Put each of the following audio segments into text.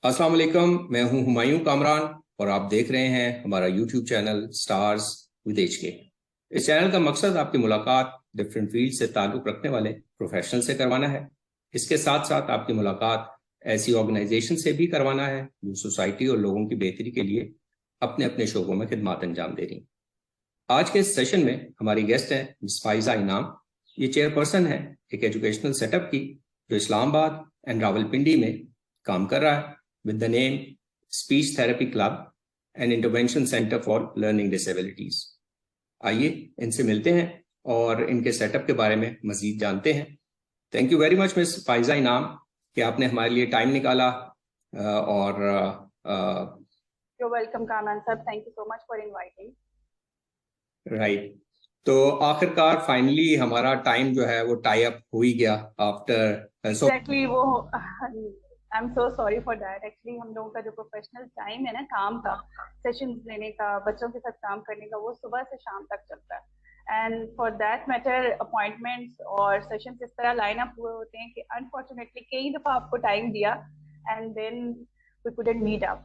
अस्सलाम वालेकुम। मैं हूं हुमायूं कामरान और आप देख रहे हैं हमारा यूट्यूब चैनल स्टार्स विद के। इस चैनल का मकसद आपकी मुलाकात डिफरेंट फील्ड से ताल्लुक़ रखने वाले प्रोफेशनल से करवाना है। इसके साथ साथ आपकी मुलाकात ऐसी ऑर्गेनाइजेशन से भी करवाना है जो सोसाइटी और लोगों की बेहतरी के लिए अपने अपने शोबों में खिदमत अंजाम दे रही हैं। आज के इस सेशन में हमारी गेस्ट हैं मिस फाइजा इनाम। ये चेयरपर्सन है एक एजुकेशनल सेटअप की जो इस्लामाबाद एंड रावलपिंडी में काम कर रहा है with the name Speech Therapy Club and Intervention Center for Learning Disabilities। आइए इनसे मिलते हैं और इनके सेटअप के बारे में मजीद जानते हैं। Thank you very much miss Pfizer इनाम कि आपने हमारे लिए टाइम निकाला और You're welcome, Kamran sir. Thank you so much for inviting. Right. तो आखिरकार फाइनली हमारा टाइम जो है वो टाई अप हो ही गया आफ्टर Exactly वो I'm so sorry for that. Actually हम लोगों का जो प्रोफेशनल टाइम है ना काम का, सेशंस लेने का, बच्चों के साथ काम करने का, वो सुबह से शाम तक चलता है। And for that matter appointments और सेशंस इस तरह लाइन अप हुए होते हैं कि अनफॉर्चुनेटली कई दफा आपको टाइम दिया and then we couldn't meet up,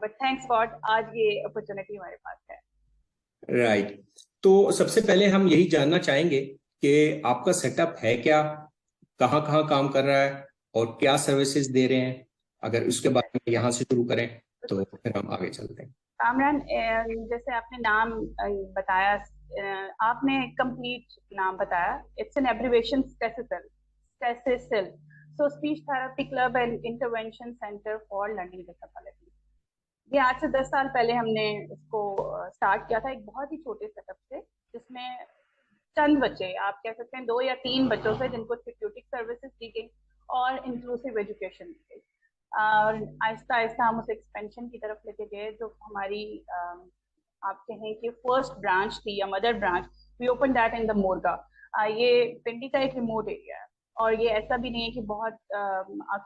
but thanks God आज ये अपॉर्चुनिटी हमारे पास है। राइट। तो सबसे पहले हम यही जानना चाहेंगे कि आपका सेटअप है क्या, कहाँ कहाँ काम कर रहा है और क्या सर्विसेज दे रहे हैं। अगर उसके बारे में यहाँ से शुरू करें तो फिर हम आगे चलते हैं। कामरान, जैसे आपने नाम बताया, आपने कंप्लीट नाम बताया। इट्स एन एब्रिविएशन स्टेसिल, so speech therapy club and intervention centre for learning disability. ये आज से 10 साल पहले हमने इसको स्टार्ट किया था, एक बहुत ही छोटे सेटअप से, जिसमें चंद बच्चे, आप कह सकते हैं 2 या 3 बच्चों से, जिनको थेरेप्यूटिक सर्विसेज दी गई और इंक्लूसिव एजुकेशन दी गई। और आहिस्ता आहिस्ता हम उस एक्सपेंशन की तरफ लेके गए, जो हमारी आप कहें कि फर्स्ट ब्रांच थी या mother branch, we open that in the Morgah. ये पिंडी का एक रिमोट एरिया है और ये ऐसा भी नहीं है कि बहुत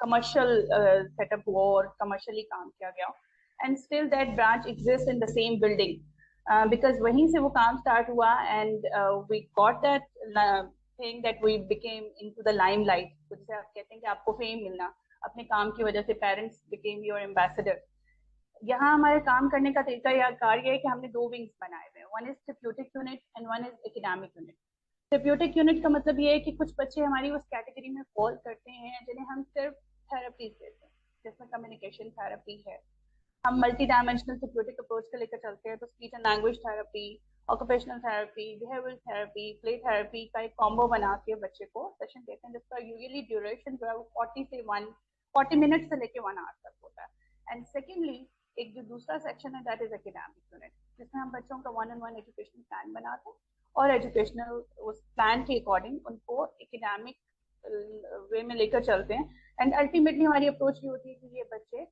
कमर्शियल सेटअप हुआ और कमर्शियली काम किया गया। And still that branch exist in the same building because वहीं से वो काम स्टार्ट हुआ and we got that thing that we became into the limelight. जिसे आप कहते हैं कि आपको फेम मिलना अपने काम की वजह से, पेरेंट्स बिकेम योर एम्बेसडर। यहाँ हमारे काम करने का तरीका या कार्य है कि हमने 2 विंग्स बनाए हुए हैं, one is therapeutic unit and one is academic unit. Therapeutic unit का मतलब ये है कि कुछ बच्चे हमारी उस कैटेगरी में फॉल करते हैं जिन्हें हम सिर्फ थेरेपी देते हैं, जिसमें कम्युनिकेशन थेरेपी है। हम मल्टी डायमेंशनल थेरेप्यूटिक अप्रोच को लेकर चलते हैं, तो speech and language therapy, occupational therapy, behavioural therapy, play therapy का एक कॉम्बो बना के बच्चे को सेशन देते हैं, जिसका यूजुअली ड्यूरेशन जो है वो 40 मिनट से लेके 1 आवर तक होता है। एंड सेकेंडली, एक जो दूसरा सेक्शन है दैट इज एकेडमिक यूनिट, जिसमें हम बच्चों का 1-on-1 एजुकेशन प्लान बनाते हैं और एजुकेशनल उस प्लान के अकॉर्डिंग उनको एकेडमिक वे में लेकर चलते हैं। एंड अल्टीमेटली हमारी अप्रोच ये होती है कि ये बच्चे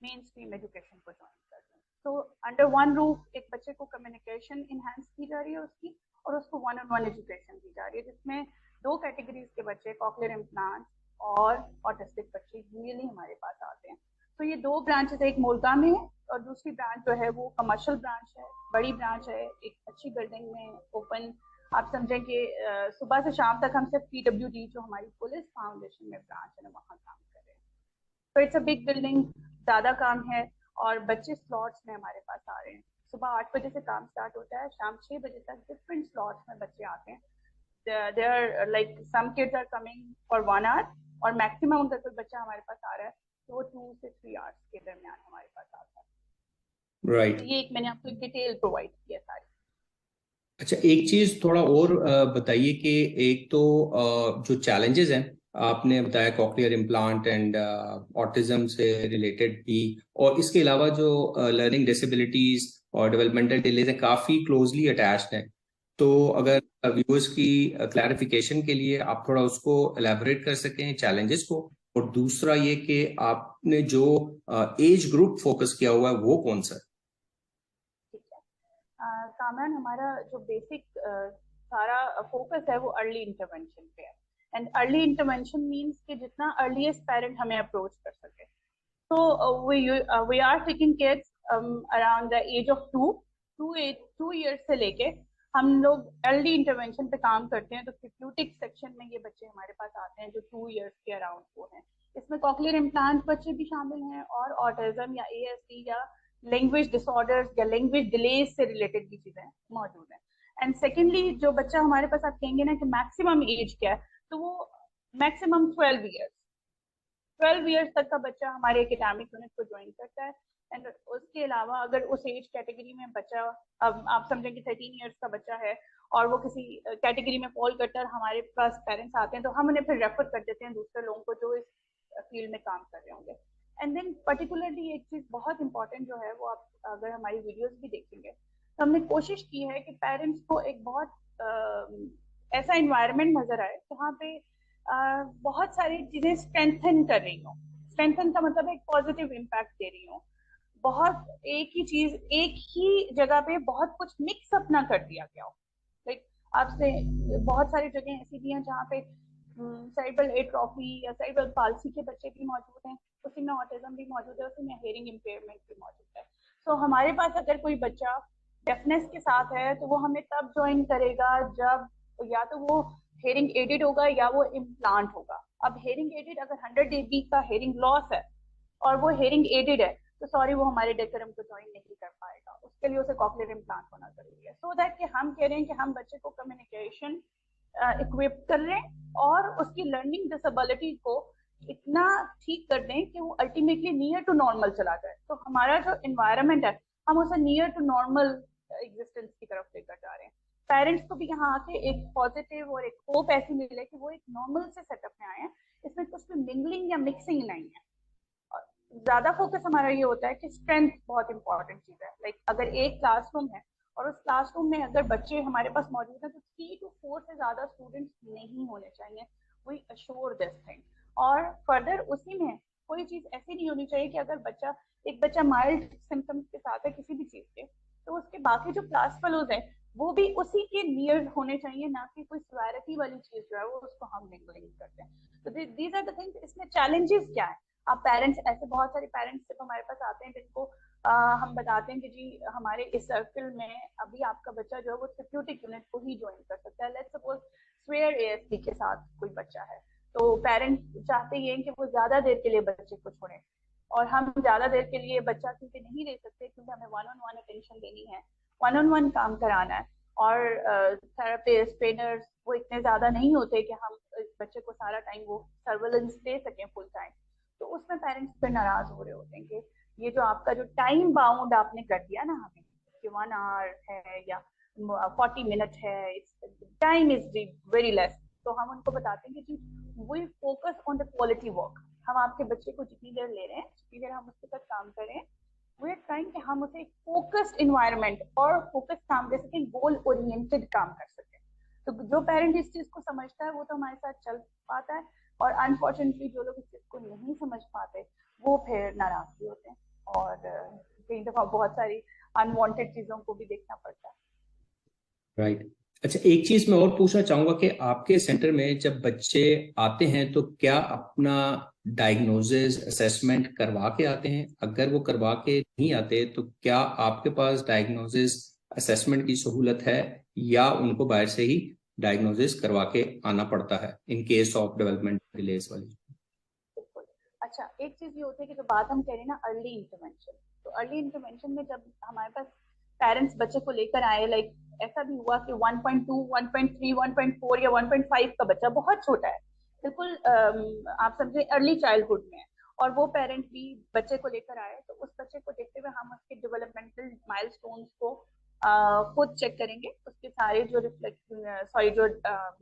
मेन स्ट्रीम एजुकेशन को ज्वाइन करते हैं। तो अंडर वन रूफ एक बच्चे को कम्युनिकेशन इनहेंस की जा रही है उसकी, और उसको 1-on-1 एजुकेशन दी जा रही है, जिसमें 2 कैटेगरीज के बच्चे, कॉक्लियर इम्प्लांट और ऑटिस्टिक बच्चे यूजुअली हमारे पास आते हैं। तो ये 2 ब्रांचेस, एक मोरगा में है और दूसरी ब्रांच जो है वो कमर्शियल ब्रांच है, बड़ी ब्रांच है, एक अच्छी बिल्डिंग में ओपन। आप समझें कि सुबह से शाम तक हम सिर्फ PWD जो हमारी पुलिस फाउंडेशन में ब्रांच है ना, वहाँ काम कर रहे हैं। तो इट्स अ बिग बिल्डिंग, ज़्यादा काम है और बच्चे स्लॉट्स में हमारे पास आ रहे हैं। सुबह 8 बजे से काम स्टार्ट होता है, शाम 6 बजे तक डिफरेंट स्लॉट्स में बच्चे आते हैं। they are like some kids are coming for 1 hour और मैक्सिमम अगर कोई बच्चा हमारे पास आ रहा है तो वो 2 से 3 आवर्स के दरमियान हमारे पास आता है। राइट। तो ये एक मैंने आपको डिटेल प्रोवाइड किया सारी। अच्छा, एक चीज थोड़ा और बताइए कि एक तो जो चैलेंजेस हैं आपने बताया कॉक्लियर इम्प्लांट एंड ऑटिज्म से रिलेटेड भी, और इसके अलावा जो लर्निंग डिसेबिलिटीज और डेवलपमेंटल डिलेज हैं काफी क्लोजली अटैच्ड हैं। तो अगर व्यूअर्स की क्लैरिफिकेशन के लिए आप थोड़ा उसको एलैबोरेट कर सकें चैलेंजेस को, और दूसरा ये कि आपने जो एज ग्रुप फोकस किया हुआ है वो कौन सा है। ठीक है कामरान, हमारा जो बेसिक सारा फोकस है वो अर्ली इंटरवेंशन पे है। एंड अर्ली इंटरवेंशन मीन्स कि जितना अर्लीस्ट पेरेंट हमें अप्रोच कर सके। तो we are taking kids around the age of 2 years से लेके हम लोग अर्ली इंटरवेंशन पे काम करते हैं। तो थेरेप्यूटिक सेक्शन में ये बच्चे हमारे पास आते हैं जो 2 years के अराउंड वो हैं। इसमें कॉक्लियर इम्प्लांट बच्चे भी शामिल हैं और ऑटिज्म या ASD या लैंग्वेज डिसऑर्डर्स या लैंग्वेज डिलेज से रिलेटेड भी चीजें मौजूद हैं। एंड सेकेंडली, जो बच्चा हमारे पास आप कहेंगे ना कि मैक्सिमम एज क्या है, तो वो मैक्सिमम 12 ईयर्स तक का बच्चा हमारे एकेडमिक यूनिट को ज्वाइन करता है। एंड उसके अलावा अगर उस एज कैटेगरी में बच्चा, अब आप समझें कि 13 ईयर्स का बच्चा है और वो किसी कैटेगरी में फॉल करता है, हमारे पास पेरेंट्स आते हैं तो हम उन्हें फिर रेफर कर देते हैं दूसरे लोगों को जो इस फील्ड में काम कर रहे होंगे। एंड देन पर्टिकुलरली एक चीज बहुत इंपॉर्टेंट जो है वो, आप अगर हमारी वीडियोस भी देखेंगे तो हमने कोशिश की है कि पेरेंट्स को एक बहुत ऐसा इन्वायरमेंट नजर आए जहाँ पे बहुत सारी चीजें स्ट्रेंथन कर रही हूँ। स्ट्रेंथन का मतलब एक पॉजिटिव इम्पैक्ट दे रही हूँ। बहुत एक ही चीज एक ही जगह पे बहुत कुछ मिक्स अप ना कर दिया गया हो। लाइक आपसे बहुत सारी जगह ऐसी भी हैं जहाँ पे सेरिब्रल एट्रोफी या सेरिब्रल पाल्सी के बच्चे भी मौजूद हैं, उसी में ऑटिज्म भी मौजूद है, उसी में हियरिंग इम्पेयरमेंट भी मौजूद है। तो हमारे पास अगर कोई बच्चा डेफनेस के साथ है तो वो हमें तब ज्वाइन करेगा जब या तो वो हेयरिंग एडेड होगा या वो इम्प्लांट होगा। अब हेयरिंग एडेड अगर 100 dB का हेयरिंग लॉस है और वो हेयरिंग एडेड है तो सॉरी, वो हमारे डेकोरम को ज्वाइन नहीं कर पाएगा, उसके लिए उसे कॉक्लियर इम्प्लांट होना जरूरी है। सो दैट कि हम कह रहे हैं कि हम बच्चे को कम्युनिकेशन इक्विप कर रहे हैं और उसकी लर्निंग डिसेबिलिटी को इतना ठीक कर दें कि वो अल्टीमेटली नियर टू नॉर्मल चला जाए। तो हमारा जो इन्वायरमेंट है हम उसे नियर टू नॉर्मल एग्जिस्टेंस की तरफ लेकर जा रहे हैं। पेरेंट्स को भी यहाँ आके एक पॉजिटिव और एक होप ऐसी मिले कि वो एक नॉर्मल से सेटअप में आए हैं, इसमें कुछ भी मिंगलिंग या मिक्सिंग नहीं है। ज्यादा फोकस हमारा ये होता है कि स्ट्रेंथ बहुत इंपॉर्टेंट चीज है। लाइक अगर एक क्लासरूम है और उस क्लासरूम में अगर बच्चे हमारे पास मौजूद हैं तो 3 to 4 से ज्यादा स्टूडेंट्स नहीं होने चाहिए। We assure this thing. और फर्दर उसी में कोई चीज ऐसी नहीं होनी चाहिए कि अगर एक बच्चा माइल्ड सिम्टम्स के साथ है किसी भी चीज के, तो उसके बाकी जो क्लास फेलोज है वो भी उसी के नियर होने चाहिए, ना कि कोई सिवियरिटी वाली चीज जो है वो उसको हम मिंगलिंग करते हैं। तो दीज आर द थिंग्स। इसमें चैलेंजेस क्या है? अब पेरेंट्स, ऐसे बहुत सारे पेरेंट्स जब हमारे पास आते हैं जिनको हम बताते हैं कि जी हमारे इस सर्कल में अभी आपका बच्चा जो है वो थेरेप्यूटिक यूनिट को ही ज्वाइन कर सकता है। लेट्स सपोज स्वेयर ASD के साथ कोई बच्चा है तो पेरेंट्स चाहते ये हैं कि वो ज्यादा देर के लिए बच्चे को छोड़ें, और हम ज्यादा देर के लिए बच्चा क्योंकि नहीं रह सकते, क्योंकि हमें 1-on-1 अटेंशन देनी है, 1-on-1 काम कराना है। और थेरेपिस्ट ट्रेनर्स वो इतने ज्यादा नहीं होते कि हम इस बच्चे को सारा टाइम वो सर्वेलेंस दे सकें फुल टाइम। तो उसमें पेरेंट्स फिर नाराज हो रहे होते हैं कि ये जो आपका जो टाइम बाउंड आपने कर दिया ना हमें कि 1 आवर है या 40 मिनट है, टाइम इज वेरी लेस। तो हम उनको बताते हैं कि जी we focus on the quality work. हम आपके बच्चे को जितनी देर ले रहे हैं जितनी देर हम उसके साथ काम करें, वी आर ट्राइंग कि हम उसे एक फोकस्ड इन्वायरमेंट और फोकस काम दे सकें, गोल ओरिएंटेड काम कर सकें। तो जो पेरेंट इस चीज को समझता है वो तो हमारे साथ चल पाता है, और अनफॉर्चुनेटली जो लोग इस चीज को नहीं समझ पाते वो फिर नाराज भी होते हैं, और कई दफा बहुत सारी अनवांटेड चीजों को भी देखना पड़ता है। राइट। अच्छा, एक चीज मैं और पूछना चाहूंगा कि आपके सेंटर में जब बच्चे आते हैं तो क्या अपना डायग्नोसिस असेसमेंट करवा के आते हैं? अगर वो करवा के नहीं आते तो क्या आपके पास डायग्नोसिस असेसमेंट की सहूलत है या उनको बाहर से ही डायग्नोसिस करवा के आना पड़ता है in case of development delays वाली? बिल्कुल। अच्छा, एक चीज ये होती है कि जो बात हम कह रहे हैं ना अर्ली इंटरवेंशन, तो अर्ली इंटरवेंशन में जब हमारे पास पेरेंट्स बच्चे को लेकर आए, लाइक ऐसा भी हुआ कि 1.2, 1.3, 1.4 या 1.5 का बच्चा बहुत छोटा है, बिल्कुल आप समझे अर्ली चाइल्डहुड में है, और वो पेरेंट भी बच्चे को लेकर आए, तो उस बच्चे को देखते हुए हम उसके डेवलपमेंटल माइलस्टोन्स को खुद चेक करेंगे। उसके सारे जो जो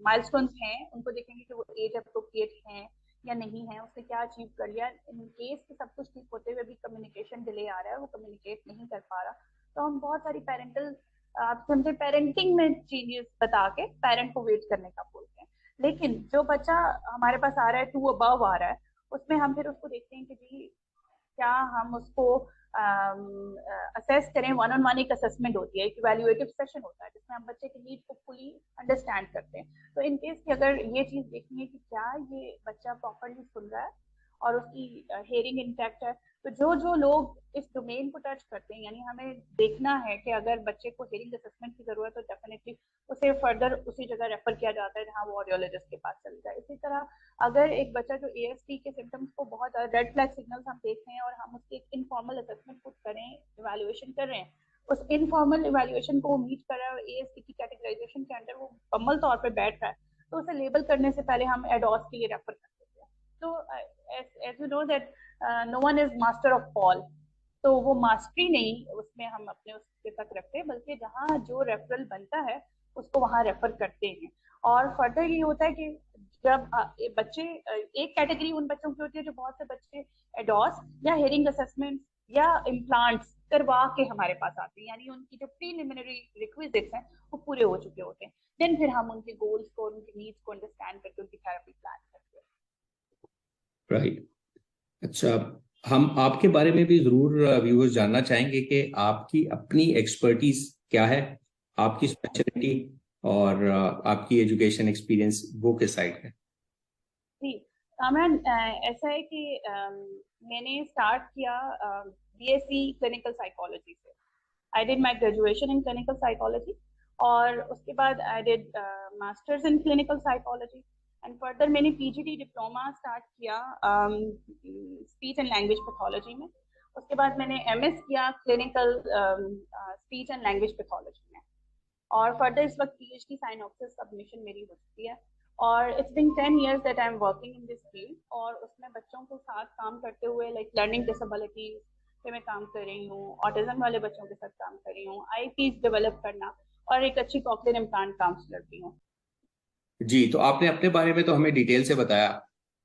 माइलस्टोन्स हैं उनको देखेंगे कि वो एज अप्रोप्रिएट हैं या नहीं है, उसने क्या अचीव कर लिया। इन केस कि सब कुछ ठीक होते हुए भी कम्युनिकेशन डिले आ रहा है, वो कम्युनिकेट नहीं कर पा रहा, तो हम बहुत सारी पेरेंटल, आप समझे पेरेंटिंग में चेंजेस बता के पेरेंट को वेट करने का बोलते हैं। लेकिन जो बच्चा हमारे पास आ रहा है 2 अबव आ रहा है, उसमें हम फिर उसको देखते हैं कि जी क्या हम उसको असेस करें। 1-on-1 एक असेसमेंट होती है, एक इवैल्यूएटिव सेशन होता है जिसमें हम बच्चे की नीड को फुली अंडरस्टैंड करते हैं। तो इन केस की अगर ये चीज देखनी है कि क्या ये बच्चा प्रॉपरली सुन रहा है और उसकी हेयरिंग इंटैक्ट है, तो जो जो लोग इस डोमेन को टच करते हैं, यानी हमें देखना है कि अगर बच्चे को हेयरिंग असेसमेंट की जरूरत है तो डेफिनेटली उसे फर्दर उसी जगह रेफर किया जाता है जहाँ वो ऑडियोलॉजिस्ट के पास चल जाए। इसी तरह अगर एक बच्चा जो ASD के सिम्टम्स को बहुत रेड फ्लैग सिग्नल्स हम देख रहे हैं और हम उसके एक इनफॉर्मल असेसमेंट पुट करें, इवैल्यूएशन कर रहे हैं, उस इनफॉर्मल इवैल्यूएशन को वो मीट कर रहा है और ASD की कैटेगराइजेशन के अंदर वो मुकम्मल तौर पे बैठ रहा है, तो उसे लेबल करने से पहले हम एडॉस के लिए रेफर कर देते हैं। तो as you know that no one is master of all, तो वो मास्टरी नहीं उसमें हम अपने उसके तक रखते हैं, बल्कि जहाँ जो रेफरल बनता है उसको वहाँ रेफर करते हैं। और फर्दर ये होता है कि जब बच्चे, एक कैटेगरी उन बच्चों की होती है जो बहुत से बच्चे एडॉस या हेयरिंग असेसमेंट या इम्प्लांट्स करवा के हमारे पास आते हैं, यानी उनकी जो प्रीलिमिनरी रिक्विजिट्स हैं वो पूरे हो चुके होते हैं। देन फिर हम उनके गोल्स को, उनकी नीड्स को अंडरस्टैंड करके उनकी थेरेपी प्लान करते हैं। राइट। अच्छा, हम आपके बारे में भी जरूर व्यूअर्स जानना चाहेंगे कि आपकी अपनी एक्सपर्टीज क्या है, आपकी स्पेशलिटी और आपकी एजुकेशन एक्सपीरियंस वो किस साइड है? जी कामरान, ऐसा है कि मैंने स्टार्ट किया BSc क्लिनिकल साइकोलॉजी से। I did my graduation in clinical psychology और उसके बाद I did masters in clinical psychology and further मैंने PGD डिप्लोमा स्टार्ट किया स्पीच एंड लैंग्वेज पैथोलॉजी में। उसके बाद मैंने MS किया clinical speech and language pathology में और फर्दर इस वक्त PhD साइनॉप्सिस सबमिशन मेरी हो चुकी है और it's been 10 years that I am working in this field. और उसमें बच्चों के साथ काम करते हुए लाइक लर्निंग डिसेबिलिटीज पे मैं काम कर रही हूँ, ऑटिज्म वाले बच्चों के साथ काम कर रही हूँ, IPs डेवलप करना और एक अच्छी कॉकलियर इम्प्लांट काउंसलर भी हूँ। जी, तो आपने अपने बारे में तो हमें डिटेल से बताया,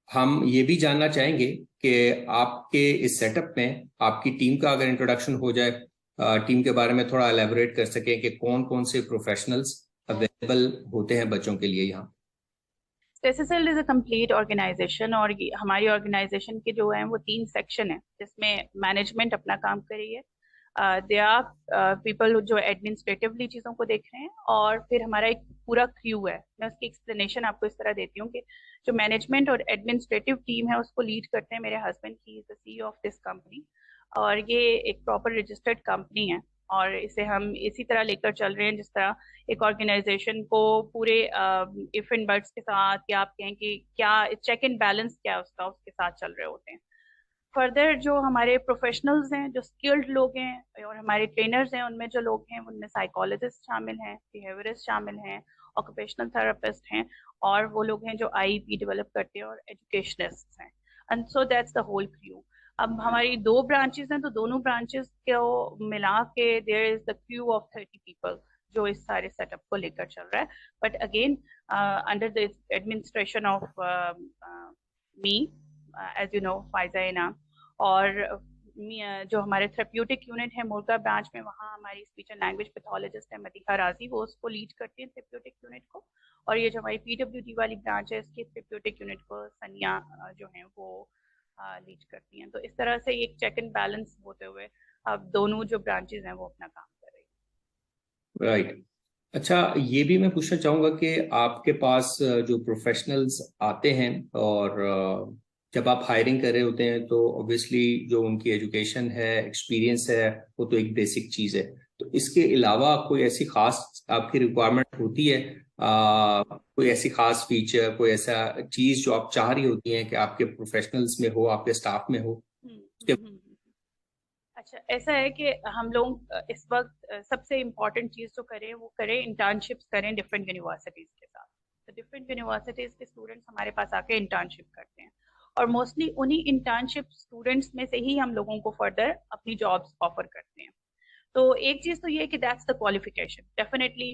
हम ये भी जानना चाहेंगे कि आपके इस सेटअप में आपकी टीम का अगर इंट्रोडक्शन हो जाए, टीम के बारे में थोड़ा एलेबोरेट कर सकें कि कौन कौन से प्रोफेशनल्स अवेलेबल होते हैं बच्चों के लिए यहाँ। स्टेसिसेल इज अ कंप्लीट ऑर्गेनाइजेशन और हमारी ऑर्गेनाइजेशन के जो हैं वो 3 सेक्शन है जिसमें मैनेजमेंट अपना काम कर रही है, दे आर पीपल जो एडमिनिस्ट्रेटिवली चीज़ों को देख रहे हैं और फिर हमारा एक पूरा क्रू है। मैं उसकी एक्सप्लेनेशन आपको इस तरह देती हूँ कि जो मैनेजमेंट और एडमिनिस्ट्रेटिव टीम है उसको लीड करते हैं मेरे husband, he is the CEO of this company और ये एक प्रॉपर रजिस्टर्ड कंपनी है और इसे हम इसी तरह लेकर चल रहे हैं जिस तरह एक ऑर्गेनाइजेशन को पूरे इफ एंड बट्स के साथ, या आप कहें कि क्या चेक एंड बैलेंस क्या उसका उसके साथ चल रहे होते हैं। फर्दर जो हमारे प्रोफेशनल्स हैं, जो स्किल्ड लोग हैं और हमारे ट्रेनर्स हैं, उनमें जो लोग हैं उनमें साइकोलॉजिस्ट शामिल हैं, बिहेवियरिस्ट शामिल हैं, ऑक्यूपेशनल थेरेपिस्ट हैं और वो लोग हैं जो IEP डेवलप करते हैं और एजुकेशनिस्ट हैं। And so that's the whole crew. अब हमारी 2 ब्रांचेस हैं तो दोनों ब्रांचेस को मिला के there is the crew of 30 people जो इस सारे सेटअप को लेकर चल रहा है। But again under the administration of me, as you know, Faiza Inam. और जो हमारे थेरेप्यूटिक यूनिट है मुर्गा ब्रांच में, वहाँ हमारी स्पीच एंड लैंग्वेज पैथोलॉजिस्ट है मदीहा राजी, वो उसको लीड करती है थेरेप्यूटिक यूनिट को। और ये जो हमारी PWD वाली ब्रांच है इसकी थेरेप्यूटिक यूनिट को सनिया जो है वो लीड करती हैं। तो इस तरह से एक चेक एंड बैलेंस होते हुए अब दोनों जो ब्रांचेस हैं वो अपना काम कर रही हैं। राइट। अच्छा, ये भी मैं पूछना चाहूँगा कि आपके पास जो प्रोफेशनल्स आते हैं और जब आप हायरिंग कर रहे होते हैं तो ऑब्वियसली जो उनकी एजुकेशन है, एक्सपीरियंस है, वो तो एक बेसिक चीज़ है, तो इसके अलावा कोई ऐसी खास आपकी रिक्वायरमेंट होती है, कोई ऐसी खास फीचर, कोई ऐसा चीज़ जो आप चाह रही होती हैं कि आपके प्रोफेशनल्स में हो, आपके स्टाफ में हो? अच्छा, ऐसा है कि हम लोग इस वक्त सबसे इम्पोर्टेंट चीज़ जो करें वो करें, इंटर्नशिप्स करें डिफरेंट यूनिवर्सिटीज़ के साथ। तो डिफरेंट यूनिवर्सिटीज़ के स्टूडेंट्स हमारे पास आके इंटर्नशिप करते हैं और मोस्टली उन्हीं इंटर्नशिप स्टूडेंट्स में से ही हम लोगों को फर्दर अपनी जॉब्स ऑफर करते हैं। तो एक चीज तो ये है कि दैट्स द क्वालिफिकेशन डेफिनेटली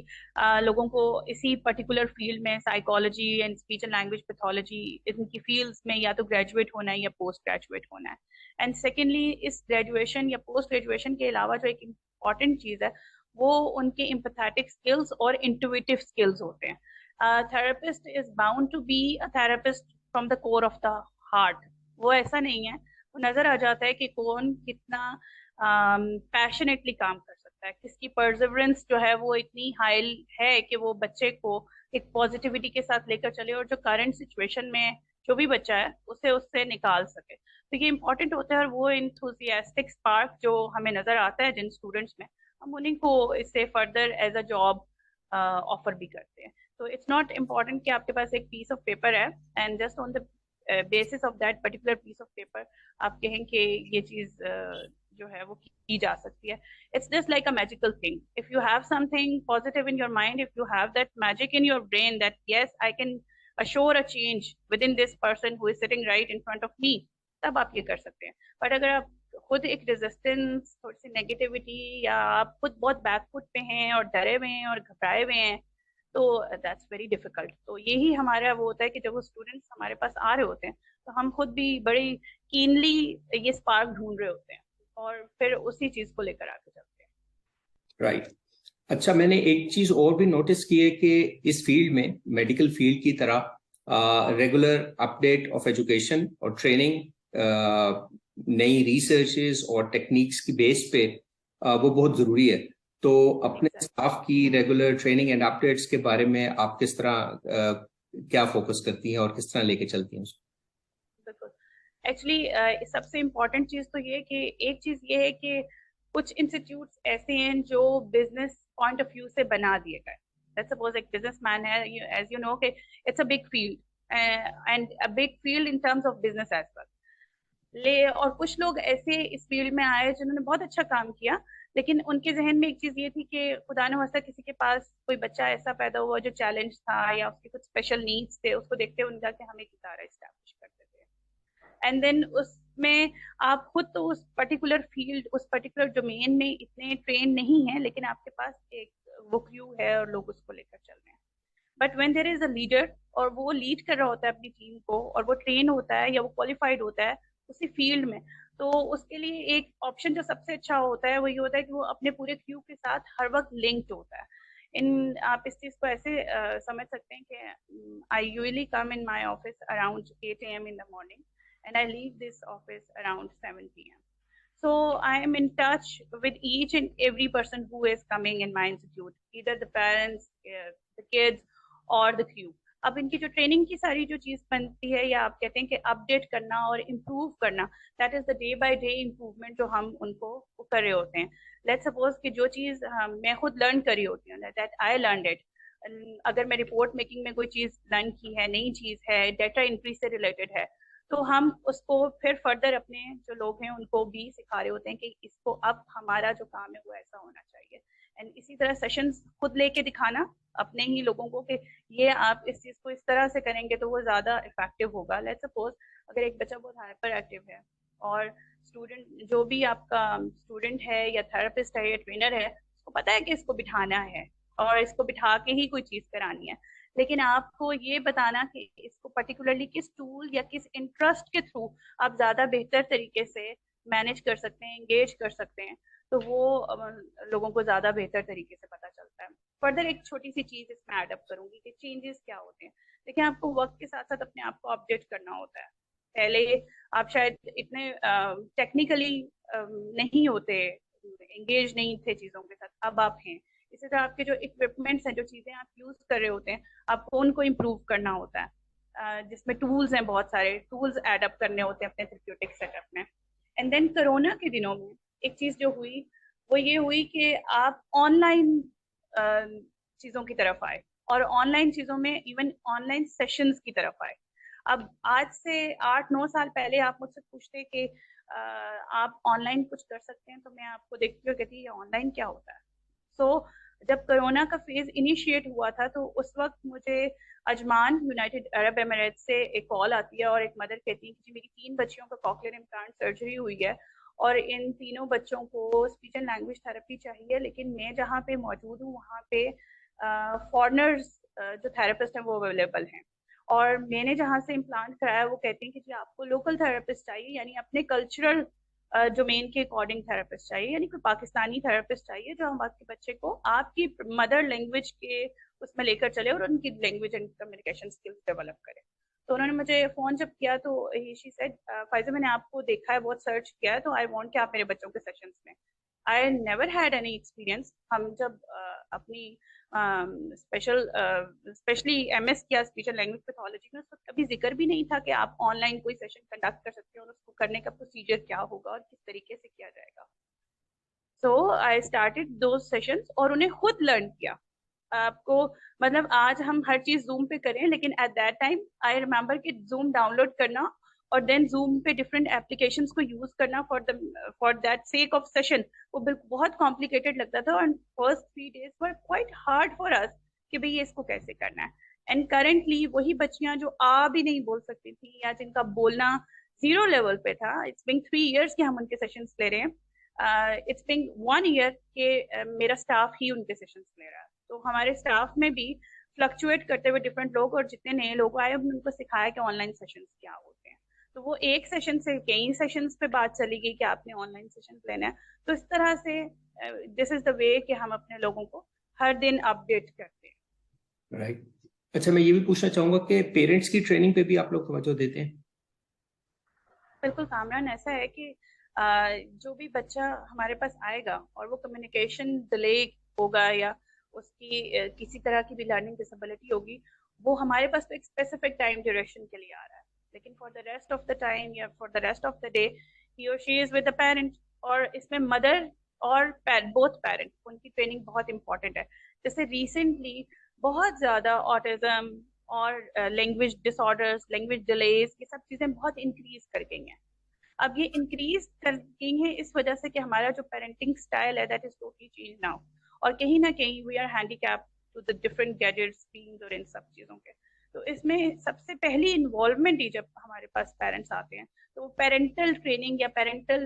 लोगों को इसी पर्टिकुलर फील्ड में psychology and speech and language pathology इनकी फील्ड्स में या तो ग्रेजुएट होना है या पोस्ट ग्रेजुएट होना है। एंड सेकेंडली इस ग्रेजुएशन या पोस्ट ग्रेजुएशन के अलावा जो एक इम्पॉर्टेंट चीज है वो उनके एम्पैथेटिक स्किल्स और इंट्यूटिव स्किल्स होते हैं। Therapist is bound to be a therapist from the core of the heart. वो ऐसा नहीं है, वो नजर आ जाता है कि कौन कितना पैशनेटली काम कर सकता है, किसकी परसिवरेंस जो है वो इतनी हाई है कि वो बच्चे को एक पॉजिटिविटी के साथ लेकर चले और जो करंट सिचुएशन में जो भी बच्चा है उसे उससे निकाल सके। तो ये इंपॉर्टेंट होता है और वो इंथुजियास्टिक स्पार्क जो हमें नजर आता है जिन स्टूडेंट्स में, हम उन्हीं को इससे further as a job offer भी करते हैं। तो इट्स नॉट इम्पॉर्टेंट कि आपके पास एक पीस ऑफ पेपर है and just on the basis of that particular piece of paper आप कहें कि ये चीज जो है वो की जा सकती है. It's just like a magical thing. If you have something positive in your mind, if you have that magic in your brain that yes, I can assure a change within this person who is sitting right in front of me, तब आप ये कर सकते हैं. But अगर आप खुद एक रेजिस्टेंस, थोड़ी सी नेगेटिविटी, या आप खुद बहुत बैकफुट पे हैं और डरे हुए हैं और घबराए हुए हैं, तो दैट्स वेरी डिफिकल्ट. तो यही हमारा वो होता है कि जब वो स्टूडेंट्स हमारे पास आ रहे होते हैं तो हम खुद भी बड़ी कीनली ये स्पार्क ढूंढ रहे होते हैं और फिर उसी चीज को लेकर आगे चलते हैं. राइट. अच्छा, मैंने एक चीज और भी नोटिस की है कि इस फील्ड में, मेडिकल फील्ड की तरह, रेगुलर अपडेट ऑफ एजुकेशन और ट्रेनिंग, नई रिसर्चेस और टेक्निक्स की बेस पे वो बहुत जरूरी है. तो अपने स्टाफ की रेगुलर ट्रेनिंग एंड अपडेट्स के बारे में आप किस तरह क्या फोकस करती हैं और किस तरह लेके चलती हैं उसको? बिल्कुल. एक्चुअली सबसे इम्पोर्टेंट चीज तो ये कि एक चीज ये है कि कुछ इंस्टीट्यूट्स ऐसे हैं जो बिजनेस पॉइंट ऑफ व्यू से बना दिए गए. लेट्स सपोज एक बिजनेसमैन है, एज यू नो, कि it's a big field and a big field in terms of business as well. और कुछ लोग ऐसे इस फील्ड में आए जिन्होंने बहुत अच्छा काम किया, लेकिन उनके जहन में एक चीज ये थी कि खुदा न खास्ता किसी के पास कोई बच्चा ऐसा पैदा हुआ जो चैलेंज था या उसके कुछ स्पेशल नीड्स थे, उसको देखते हुए उनका कि हम एक इदारा एस्टैब्लिश करते थे. एंड देन उसमें आप खुद तो उस पर्टिकुलर फील्ड, उस पर्टिकुलर डोमेन में इतने ट्रेन नहीं है, लेकिन आपके पास एक वो क्रू है और लोग उसको लेकर चल रहे हैं. But when there is a leader और वो लीड कर रहा होता है अपनी टीम को और वो ट्रेन होता है या वो क्वालिफाइड होता है उसी फील्ड में, तो उसके लिए एक ऑप्शन जो सबसे अच्छा होता है वो ये होता है कि वो अपने पूरे क्रू के साथ हर वक्त लिंक्ड होता है. आप इस चीज को ऐसे समझ सकते हैं कि I usually come in my office around 8 AM in the morning and I leave this office around 7 PM. So I am in touch with each and every person who is coming in my institute, either the parents, the kids or the crew. अब इनकी जो training की सारी जो चीज बनती है, या आप कहते हैं कि अपडेट करना और इम्प्रूव करना, that is the day by day improvement जो हम उनको कर रहे होते हैं. लेट्स सपोज कि जो चीज मैं खुद लर्न करी होती हूँ, दैट आई लर्न इट. अगर मैं रिपोर्ट मेकिंग में कोई चीज लर्न की है, नई चीज है, डेटा एंट्री से रिलेटेड है, तो हम उसको फिर फर्दर अपने जो लोग हैं उनको भी सिखा रहे होते हैं कि इसको अब हमारा जो काम है वो ऐसा होना चाहिए. एंड इसी तरह सेशंस खुद लेके दिखाना अपने ही लोगों को कि ये आप इस चीज को इस तरह से करेंगे तो वो ज्यादा इफेक्टिव होगा. लेट्स सपोज अगर एक बच्चा बहुत हाइपर एक्टिव है और स्टूडेंट, जो भी आपका स्टूडेंट है या थेरेपिस्ट है या ट्रेनर है, उसको पता है कि इसको बिठाना है और इसको बिठा के ही कोई चीज करानी है, लेकिन आपको ये बताना कि इसको पर्टिकुलरली किस टूल या किस इंटरेस्ट के थ्रू आप ज्यादा बेहतर तरीके से मैनेज कर सकते हैं, एंगेज कर सकते हैं, तो वो लोगों को ज्यादा बेहतर तरीके से पता चलता है. फर्दर एक छोटी सी चीज इसमें ऐड अप करूंगी कि चेंजेस क्या होते हैं. देखिए, आपको वक्त के साथ साथ अपने आप को अपडेट करना होता है. पहले आप शायद इतने टेक्निकली नहीं होते, एंगेज नहीं थे चीजों के साथ, अब आप हैं. इसी तरह आपके जो इक्विपमेंट्स हैं, जो चीजें आप यूज कर रहे होते हैं, आपको उनको इम्प्रूव करना होता है, जिसमें टूल्स हैं, बहुत सारे टूल्स ऐड अप करने होते हैं अपने थेरेप्यूटिक सेटअप में. एंड देन कोरोना के दिनों में एक चीज जो हुई वो ये हुई कि आप ऑनलाइन चीजों की तरफ आए और ऑनलाइन चीजों में इवन ऑनलाइन सेशंस की तरफ आए. अब आज से 8-9 साल पहले आप मुझसे पूछते कि आप ऑनलाइन कुछ कर सकते हैं, तो मैं आपको देखती हुई कहती ये ऑनलाइन क्या होता है. सो जब कोरोना का फेज इनिशिएट हुआ था तो उस वक्त मुझे अजमान यूनाइटेड अरब एमिरेट्स से एक कॉल आती है और एक मदर कहती है कि मेरी 3 बच्चियों का कॉकलियर इम्प्लांट सर्जरी हुई है और इन तीनों बच्चों को स्पीच एंड लैंग्वेज थेरेपी चाहिए, लेकिन मैं जहाँ पे मौजूद हूँ वहाँ पे फॉरेनर्स जो थेरेपिस्ट हैं वो अवेलेबल हैं, और मैंने जहाँ से इम्प्लांट कराया वो कहते हैं कि जी आपको लोकल थेरेपिस्ट चाहिए, यानी अपने कल्चरल डोमेन के अकॉर्डिंग थेरेपिस्ट चाहिए, यानी कोई पाकिस्तानी थेरेपिस्ट चाहिए जो हम आपके बच्चे को आपकी मदर लैंग्वेज के उसमें लेकर चले और उनकी language and communication skills develop करे. तो उन्होंने मुझे फोन जब किया तो शी सेड, फाइजा मैंने आपको देखा है, बहुत सर्च किया है, तो आई वांट कि आप मेरे बच्चों के सेशंस में. I never had any experience. हम जब अपनी स्पेशली एमएस किया स्पीच एंड लैंग्वेज पैथोलॉजी में, उसको कभी जिक्र भी नहीं था कि आप ऑनलाइन कोई सेशन कंडक्ट कर सकते हो और उसको करने का प्रोसीजर क्या होगा और किस तरीके से किया जाएगा. सो आई स्टार्टेड दोज सेशंस और उन्हें खुद लर्न किया. आपको मतलब आज हम हर चीज जूम पे करें, लेकिन at that time I remember कि जूम डाउनलोड करना और देन जूम पे डिफरेंट एप्लीकेशंस को यूज करना for that sake of session, वो बहुत कॉम्प्लिकेटेड लगता था। और first 3 days were quite hard for us कि भाई ये इसको कैसे करना है। एंड करेंटली वही बच्चियां जो आ भी नहीं बोल सकती थी या जिनका बोलना 0 लेवल पे था, इट्स बीन 3 years कि हम उनके सेशंस ले रहे हैं, इट्स बीन 1 year के मेरा स्टाफ ही उनके सेशंस ले रहा है। तो हमारे स्टाफ में भी फ्लक्चुएट करते हुए डिफरेंट लोग, और जितने नए लोग आए हमने उनको सिखाया कि ऑनलाइन सेशंस क्या होते हैं। तो वो एक सेशन से कई सेशंस पे बात चली गई कि आपने ऑनलाइन सेशन लेना है। तो इस तरह से दिस इज द वे कि हम अपने लोगों को हर दिन अपडेट करते हैं। राइट। अच्छा, मैं ये भी पूछना चाहूंगा कि पेरेंट्स की ट्रेनिंग पे भी आप लोग तवज्जो देते हैं? बिल्कुल कामरान, ऐसा है कि जो भी बच्चा हमारे पास आएगा और वो कम्युनिकेशन डिले होगा या उसकी किसी तरह की भी लर्निंग डिसेबिलिटी होगी, वो हमारे पास तो एक स्पेसिफिक टाइम ड्यूरेशन के लिए आ रहा है, लेकिन for the rest of the time या for the rest of the day he और she is with the parent. और इसमें मदर और बोथ पेरेंट, उनकी ट्रेनिंग बहुत इंपॉर्टेंट है। जैसे रिसेंटली बहुत ज्यादा ऑटिज्म और लैंग्वेज डिसऑर्डर्स, लैंग्वेज डिलेज, ये सब चीजें बहुत इंक्रीज कर गई हैं। अब ये इंक्रीज कर गई हैं इस वजह से कि हमारा जो पेरेंटिंग स्टाइल है that is totally change now, और कहीं ना कहीं we are handicap to the different gadgets, screens और इन सब चीजों के। तो इसमें सबसे पहली इन्वॉल्वमेंट ही जब हमारे पास पेरेंट्स आते हैं, तो पेरेंटल ट्रेनिंग या पेरेंटल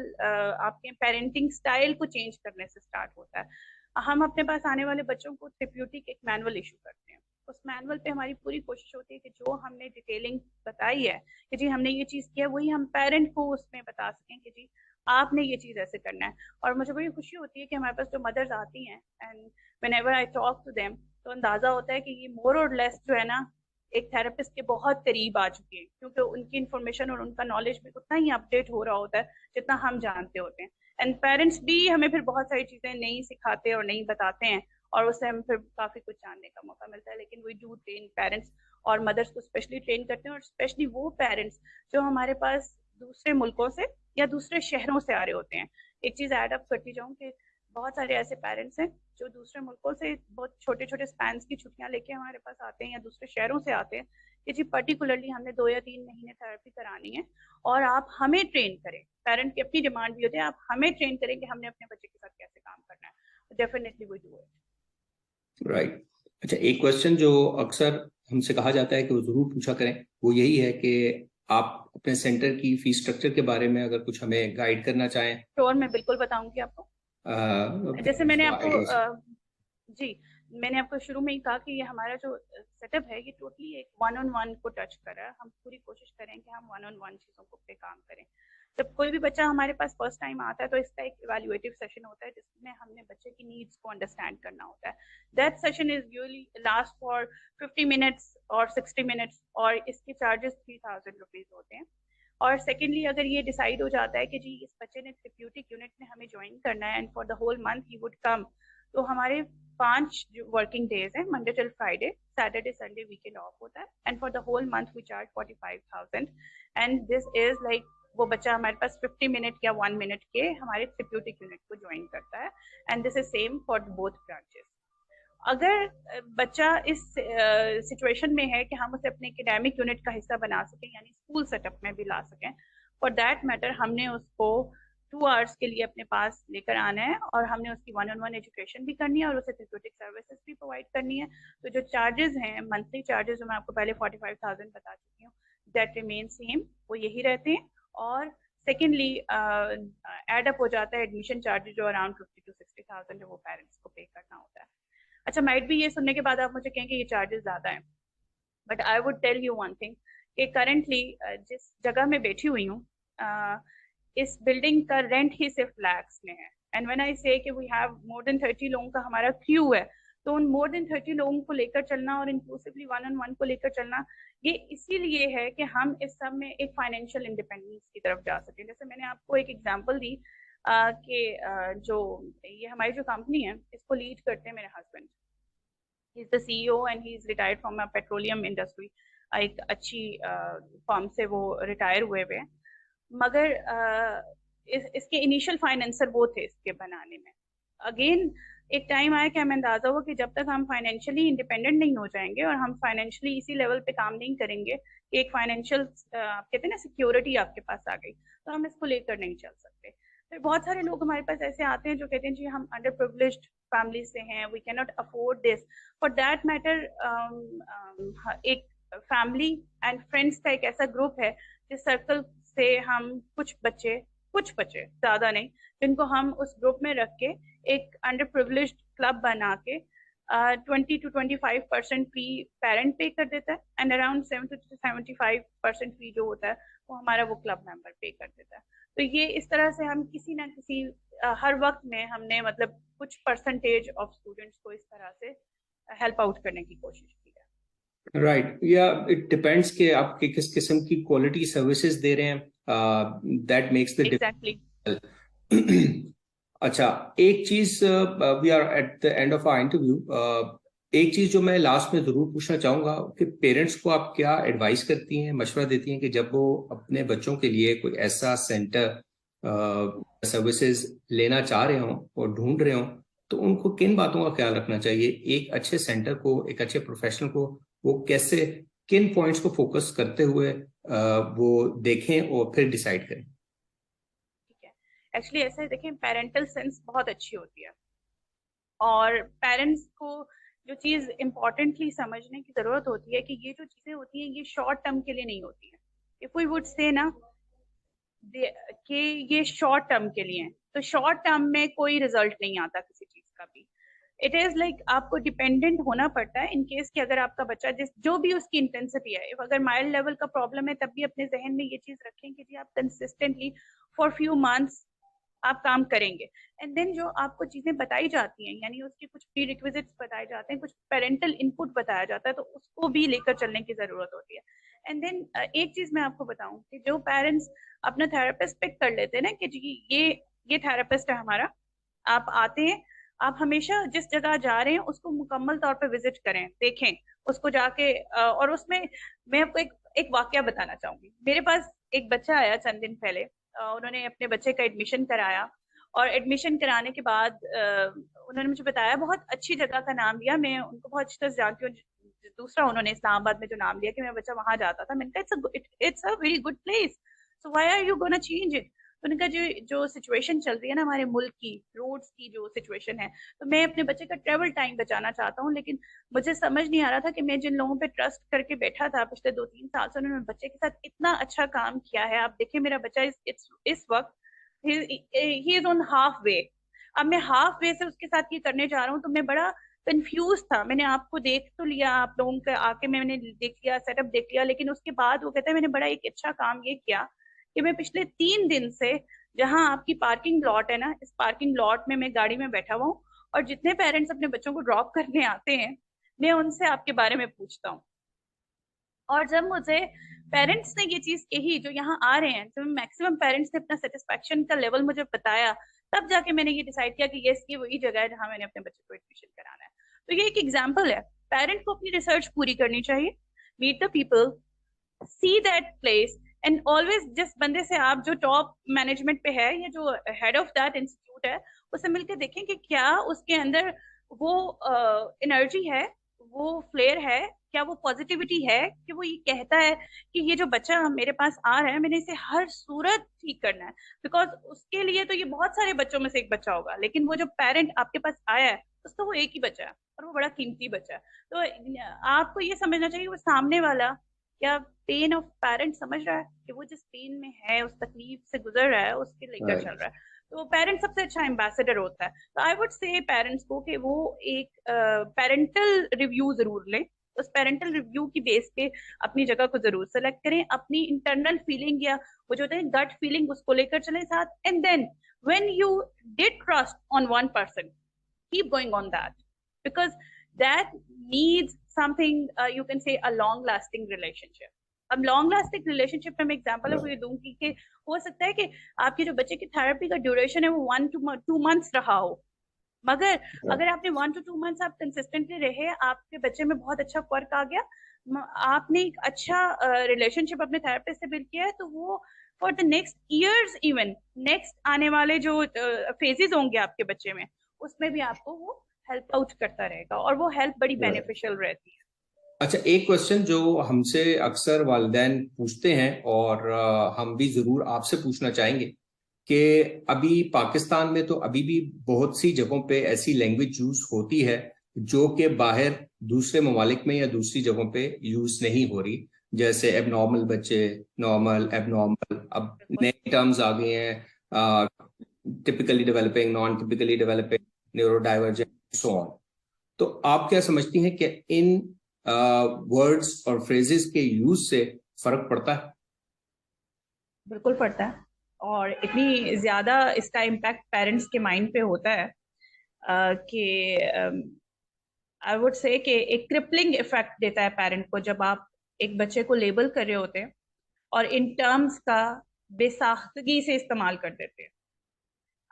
आपके पेरेंटिंग स्टाइल को चेंज करने से स्टार्ट होता है। हम अपने पास आने वाले बच्चों को थेरेप्यूटिक एक मैनुअल इशू करते हैं। उस मैनुअल पे हमारी पूरी कोशिश होती है कि जो हमने डिटेलिंग बताई है कि जी हमने ये चीज किया, वही हम पेरेंट को उसमें बता सकें कि जी आपने ये चीज ऐसे करना है। और मुझे बड़ी खुशी होती है कि हमारे पास जो मदर्स आती हैं and whenever I talk to them, तो अंदाजा होता है कि ये मोर और लेस जो है ना एक थेरेपिस्ट के बहुत करीब आ चुके हैं, क्योंकि उनकी इन्फॉर्मेशन और उनका नॉलेज भी उतना ही अपडेट हो रहा होता है जितना हम जानते होते हैं। एंड पेरेंट्स भी हमें फिर बहुत सारी चीजें नहीं सिखाते और नहीं बताते हैं, और उससे हमें फिर काफी कुछ जानने का मौका मिलता है। लेकिन वी डू ट्रेन पेरेंट्स और मदर्स को स्पेशली ट्रेन करते हैं, और स्पेशली वो पेरेंट्स जो हमारे पास दूसरे मुल्कों से या दूसरे शहरों से आ रहे होते हैं। एक चीज ऐड अप करती जाऊँ कि बहुत सारे ऐसे पेरेंट्स हैं जो दूसरे मुल्कों से बहुत छोटे छोटे स्पैन की छुट्टियां लेके हमारे पास आते हैं या दूसरे शहरों से आते हैं कि जी पर्टिकुलरली हमने 2 या 3 महीने थेरेपी करानी है और आप हमें ट्रेन करें। पेरेंट की अपनी डिमांड भी होती है, आप हमें ट्रेन करें कि हमने अपने बच्चे के साथ कैसे काम करना है। Definitely we do it. Right. अच्छा, एक क्वेश्चन जो अक्सर हमसे कहा जाता है कि वो जरूर पूछा करें, वो यही है कि आप अपने सेंटर की फीस स्ट्रक्चर के बारे में अगर कुछ हमें गाइड करना चाहें। श्योर, मैं बिल्कुल बताऊंगी आपको। जैसे मैंने आपको जी मैंने आपको शुरू में ही कहा कि ये हमारा जो सेटअप है ये टोटली एक 1-on-1 को टच कर रहा है। हम पूरी कोशिश करें कि हम 1-on-1 चीजों को पे काम करें। जब कोई भी बच्चा हमारे पास फर्स्ट टाइम आता है तो इसका एक इवैल्यूएटिव सेशन होता है जिसमें हमने बच्चे की नीड्स को अंडरस्टैंड करना होता है। That session is usually last for 50 minutes और 60 मिनट्स, और इसके चार्जेस 3000 रुपीज होते हैं। और सेकेंडली अगर ये डिसाइड हो जाता है कि जी इस बच्चे ने थेरेप्यूटिक यूनिट में हमें ज्वाइन करना है and for the whole month he would come, तो हमारे 5 वर्किंग डेज है, Monday till Friday, Saturday Sunday weekend off होता है, and for the whole month we charge 45,000। And this is like वो बच्चा हमारे पास 50 मिनट या 1 मिनट के हमारे थेरेप्यूटिक यूनिट को ज्वाइन करता है, and this is same for both branches. अगर बच्चा इस सिचुएशन में है कि हम उसे अपने एकेडमिक यूनिट का हिस्सा बना सकें, यानी स्कूल सेटअप में भी ला सकें, फॉर दैट मैटर हमने उसको 2 आवर्स के लिए अपने पास लेकर आना है, और हमने उसकी 1-on-1 एजुकेशन भी करनी है और उसे थेरेप्यूटिक सर्विसेज भी प्रोवाइड करनी है। तो जो चार्जेस हैं, मंथली चार्जेस जो मैं आपको पहले 45,000 बता चुकी हूँ, दैट रिमेन सेम, वो यही रहते हैं। और सेकेंडली एड अप हो जाता है एडमिशन चार्जेस जो अराउंड 50 to 60,000 जो वो पेरेंट्स को पे करना होता है। अच्छा, माइट भी ये सुनने के बाद आप मुझे कहेंगे ये चार्जेस ज्यादा हैं, but I would tell you one thing कि करंटली जिस जगह में बैठी हुई हूँ इस बिल्डिंग का रेंट ही सिर्फ लैक्स में है। एंड व्हेन आई से कि वी हैव मोर देन 30 लोगों का हमारा क्रू है, तो उन मोर देन 30 लोगों को लेकर चलना और इंक्लूसिवली 1-on-1 को लेकर चलना, ये इसीलिए है कि हम इस सब में एक फाइनेंशियल इंडिपेंडेंस की तरफ जा सकें। जैसे मैंने आपको एक एग्जांपल दी कि जो ये हमारी जो कंपनी है इसको लीड करते हैं मेरे husband, he is the CEO and he is retired from a petroleum industry. एक अच्छी फर्म से वो रिटायर हुए हुए हैं, मगर इसके इनिशियल फाइनेंसर वो थे इसके बनाने में। अगेन एक टाइम आया कि हमें अंदाजा हुआ कि जब तक हम फाइनेंशियली इंडिपेंडेंट नहीं हो जाएंगे और हम फाइनेंशियली इसी लेवल पे काम नहीं करेंगे कि एक फाइनेंशियल कहते हैं ना सिक्योरिटी आपके पास आ गई, तो हम इसको लेकर नहीं चल सकते। फिर बहुत सारे लोग हमारे पास ऐसे आते हैं जो कहते हैं जी हम अंडर प्रिविलेज्ड फैमिली से हैं, we can not afford this. For that matter एक फैमिली एंड फ्रेंड्स का एक ऐसा ग्रुप है जिस सर्कल से हम कुछ बच्चे ज्यादा नहीं, जिनको हम उस ग्रुप में रख के एक अंडर प्रिविलेज्ड क्लब बना के 20 to 25% फी पेरेंट पे कर देता है एंड अराउंड 70 to 75% फी जो होता है वो हमारा वो क्लब मेंबर पे कर देता है। तो ये इस तरह से हम किसी ना किसी हर वक्त में हमने मतलब कुछ परसेंटेज ऑफ स्टूडेंट्स को इस तरह से हेल्प आउट करने की कोशिश की है। राइट, या इट डिपेंड्स कि आप किस किस्म की क्वालिटी सर्विसेज दे रहे हैं, दैट मेक्स द एग्जैक्टली। अच्छा, एक चीज, we are at the end of our interview, एक चीज जो मैं लास्ट में जरूर पूछना चाहूंगा कि पेरेंट्स को आप क्या एडवाइस करती हैं, मशवरा देती हैं कि जब वो अपने बच्चों के लिए कोई ऐसा सेंटर सर्विसेज लेना चाह रहे हों और ढूंढ रहे हों, तो उनको किन बातों का ख्याल रखना चाहिए? एक अच्छे सेंटर को, एक अच्छे प्रोफेशनल को वो कैसे, किन पॉइंट्स को फोकस करते हुए वो देखें और फिर डिसाइड करें? एक्चुअली ऐसा है, देखें पेरेंटल सेंस बहुत अच्छी होती है और पेरेंट्स को जो चीज इम्पोर्टेंटली समझने की जरूरत होती है कि ये जो चीजें होती हैं ये शॉर्ट टर्म के लिए नहीं होती है। इफ वी वुड से ना कि ये शॉर्ट टर्म के लिए है, तो शॉर्ट टर्म में कोई रिजल्ट नहीं आता किसी चीज का भी। इट इज लाइक आपको डिपेंडेंट होना पड़ता है इन केस कि अगर आपका बच्चा जिस जो भी उसकी इंटेंसिटी है, अगर माइल्ड लेवल का प्रॉब्लम है तब भी अपने जहन में ये चीज रखें कि जी आप कंसिस्टेंटली फॉर फ्यू मंथ्स आप काम करेंगे एंड देन जो आपको चीजें बताई जाती हैं यानी उसके कुछ प्री रिक्विजिट्स बताए जाते हैं, कुछ पेरेंटल इनपुट बताया जाता है, तो उसको भी लेकर चलने की जरूरत होती है। एंड देन एक चीज मैं आपको बताऊं कि जो पेरेंट्स अपना थेरेपिस्ट पिक कर लेते हैं ना कि जी ये थेरेपिस्ट है हमारा, आप आते हैं, आप हमेशा जिस जगह जा रहे हैं उसको मुकम्मल तौर पे विजिट करें, देखें उसको जाके और उसमें मैं आपको एक वाकया बताना चाहूंगी। मेरे पास एक बच्चा आया चंद दिन पहले, उन्होंने अपने बच्चे का एडमिशन कराया और एडमिशन कराने के बाद उन्होंने मुझे बताया, बहुत अच्छी जगह का नाम लिया, मैं उनको बहुत अच्छी तरह से जानती हूँ। दूसरा उन्होंने इस्लामाबाद में जो नाम लिया कि मेरा बच्चा वहां जाता था, मैंने कहा it's a very good place, so why are you gonna change it. तो उन्होंने कहा जो सिचुएशन चल रही है ना हमारे मुल्क की, रोड्स की जो सिचुएशन है, तो मैं अपने बच्चे का ट्रेवल टाइम बचाना चाहता हूँ, लेकिन मुझे समझ नहीं आ रहा था कि मैं जिन लोगों पे ट्रस्ट करके बैठा था पिछले 2-3 साल से, उन्होंने बच्चे के साथ इतना अच्छा काम किया है। आप देखिए मेरा बच्चा इस वक्त he is on half way. अब मैं हाफ वे से उसके साथ ये करने जा रहा हूँ तो मैं बड़ा कंफ्यूज था। मैंने आपको देख तो लिया, आप लोगों के आके मैंने देख लिया, सेटअप देख लिया, लेकिन उसके बाद वो कहता है मैंने बड़ा एक अच्छा काम ये किया कि मैं पिछले 3 दिन से जहां आपकी पार्किंग लॉट है ना, इस पार्किंग लॉट में मैं गाड़ी में बैठा हुआ हूँ और जितने पेरेंट्स अपने बच्चों को ड्रॉप करने आते हैं मैं उनसे आपके बारे में पूछता हूँ। और जब मुझे पेरेंट्स ने ये चीज कही जो यहाँ आ रहे हैं, जब मैक्सिमम पेरेंट्स ने अपना सेटिस्फेक्शन का लेवल मुझे बताया, तब जाके मैंने ये डिसाइड किया कि यस ये वही जगह है जहाँ मैंने अपने बच्चे को एडमिशन कराना है। तो ये एक एग्जाम्पल है, पेरेंट को अपनी रिसर्च पूरी करनी चाहिए, meet the people, see that place and always जिस बंदे से आप जो टॉप मैनेजमेंट पे है या जो हेड ऑफ दैट इंस्टीट्यूट है उससे मिलकर देखें कि क्या उसके अंदर वो एनर्जी है, वो फ्लेयर है, क्या वो पॉजिटिविटी है कि वो ये कहता है कि ये जो बच्चा मेरे पास आ रहा है मैंने इसे हर सूरत ठीक करना है। बिकॉज उसके लिए तो ये बहुत सारे बच्चों में से एक बच्चा होगा, लेकिन वो जो पेरेंट आपके पास आया है उसका वो एक ही बच्चा है और वो बड़ा कीमती बच्चा है। तो आपको ये समझना चाहिए वो सामने वाला क्या पेन ऑफ पेरेंट समझ रहा है कि वो जिस पेन में है, उस तकलीफ से गुजर रहा है, उसके लेकर चल रहा है। तो पेरेंट सबसे अच्छा एम्बेसडर होता है। तो आई वुड से पेरेंट्स को कि वो एक पेरेंटल रिव्यू जरूर लें, उस पेरेंटल रिव्यू की बेस पे अपनी जगह को जरूर सेलेक्ट करें, अपनी इंटरनल फीलिंग या वो जो होता है गट फीलिंग उसको लेकर चलें साथ, and then when you did trust on one person keep going on that because that needs something you can say a long lasting relationship। अब लॉन्ग लास्टिंग रिलेशनशिप में मैं एग्जांपल आपको ये दूंगी कि हो सकता है कि आपके जो बच्चे की थेरेपी का ड्यूरेशन है वो 1 to 2 months रहा हो, मगर अगर आपने 1 to 2 months आप कंसिस्टेंटली रहे, आपके बच्चे में बहुत अच्छा फर्क आ गया, आपने एक अच्छा रिलेशनशिप अपने थेरेपिस्ट से बिल्ड किया है, तो वो for the next years, even next आने वाले जो फेजेस होंगे आपके बच्चे में उसमें भी आपको वो हेल्प आउट करता रहेगा और वो हेल्प बड़ी बेनिफिशियल रहती है। अच्छा, एक क्वेश्चन जो हमसे अक्सर वालिदैन पूछते हैं और हम भी जरूर आपसे पूछना चाहेंगे कि अभी पाकिस्तान में तो अभी भी बहुत सी जगहों पे ऐसी लैंग्वेज यूज होती है जो कि बाहर दूसरे ममालिक में या दूसरी जगहों पे यूज नहीं हो रही, जैसे एबनॉर्मल बच्चे, नॉर्मल, एबनॉर्मल, अब नए टर्म्स आ गए हैं, typically developing, non typically developing, neuro divergent, so on. तो आप क्या समझती हैं कि इन वर्ड्स और फ्रेजेस के यूज से फर्क पड़ता है? बिल्कुल पड़ता है, और इतनी ज्यादा इसका इम्पैक्ट पेरेंट्स के माइंड पे होता है कि आई वुड से कि एक क्रिपलिंग इफेक्ट देता है पेरेंट को जब आप एक बच्चे को लेबल कर रहे होते हैं और इन टर्म्स का बेसाख्तगी से इस्तेमाल कर देते हैं।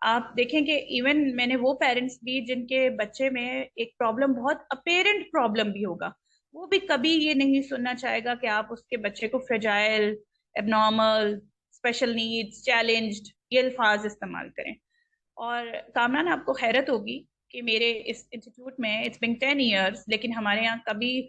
आप देखें कि इवन मैंने वो पेरेंट्स भी जिनके बच्चे में एक प्रॉब्लम, बहुत अपेरेंट प्रॉब्लम भी होगा, वो भी कभी ये नहीं सुनना चाहेगा कि आप उसके बच्चे को fragile, abnormal, special needs, challenged ये अल्फाज इस्तेमाल करें। और कामरान, आपको हैरत होगी कि मेरे इस इंस्टीट्यूट में इट्स बीन 10 ईयर्स, लेकिन हमारे यहाँ कभी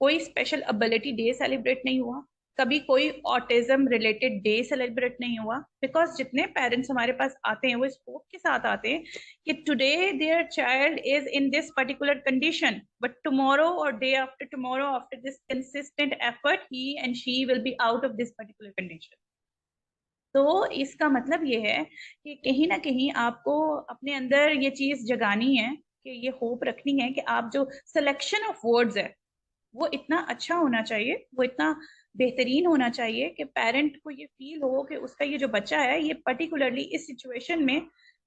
कोई स्पेशल एबिलिटी डे सेलिब्रेट नहीं हुआ, कभी कोई ऑटिज्म रिलेटेड डे सेलिब्रेट नहीं हुआ, बिकॉज जितने पेरेंट्स हमारे पास आते हैं वो इस होप के साथ आते हैं कि today their child is in this particular condition, but tomorrow or day after tomorrow after this consistent effort he and she will be out of this particular condition. तो इसका मतलब ये है कि कहीं ना कहीं आपको अपने अंदर ये चीज जगानी है कि ये होप रखनी है कि आप जो सिलेक्शन ऑफ वर्ड्स है वो इतना अच्छा होना चाहिए, वो इतना बेहतरीन होना चाहिए कि पेरेंट को ये फील हो कि उसका ये जो बच्चा है ये पर्टिकुलरली इस सिचुएशन में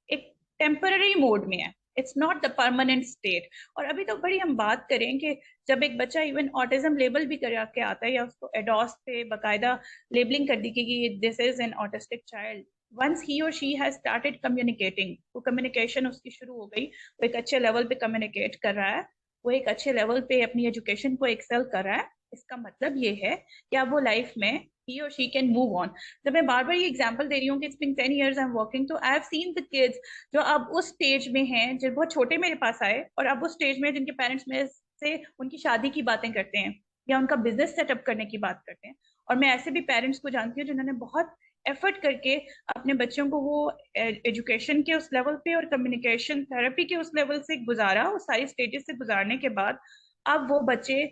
एक टेम्पररी मोड में है, it's not the permanent state. और अभी तो बड़ी हम बात करें कि जब एक बच्चा इवन ऑटिज्म लेबल भी करा के आता है या उसको एडॉस पे बाकायदा लेबलिंग कर दी कि this is an autistic child, once he और शी हैज स्टार्टेड कम्युनिकेटिंग, वो कम्युनिकेशन उसकी शुरू हो गई, वो एक अच्छे लेवल पे कम्युनिकेट कर रहा है, वो एक अच्छे लेवल पे अपनी एजुकेशन को एक्सेल कर रहा है, इसका मतलब ये है कि अब वो लाइफ में ही और शी कैन मूव ऑन। जब मैं बार बार ये एग्जांपल दे रही हूँ कि it's been 10 years I am working, तो I have seen the kids जो अब उस स्टेज में हैं, जो बहुत छोटे मेरे पास आए और अब उस स्टेज में जिनके पेरेंट्स में से उनकी शादी की बातें करते हैं या उनका बिजनेस सेटअप करने की बात करते हैं। और मैं ऐसे भी पेरेंट्स को जानती हूँ जिन्होंने बहुत एफर्ट करके अपने बच्चों को वो एजुकेशन के उस लेवल पे और कम्युनिकेशन थेरेपी के उस लेवल से गुजारा, उस सारी स्टेजेस से गुजारने के बाद अब वो बच्चे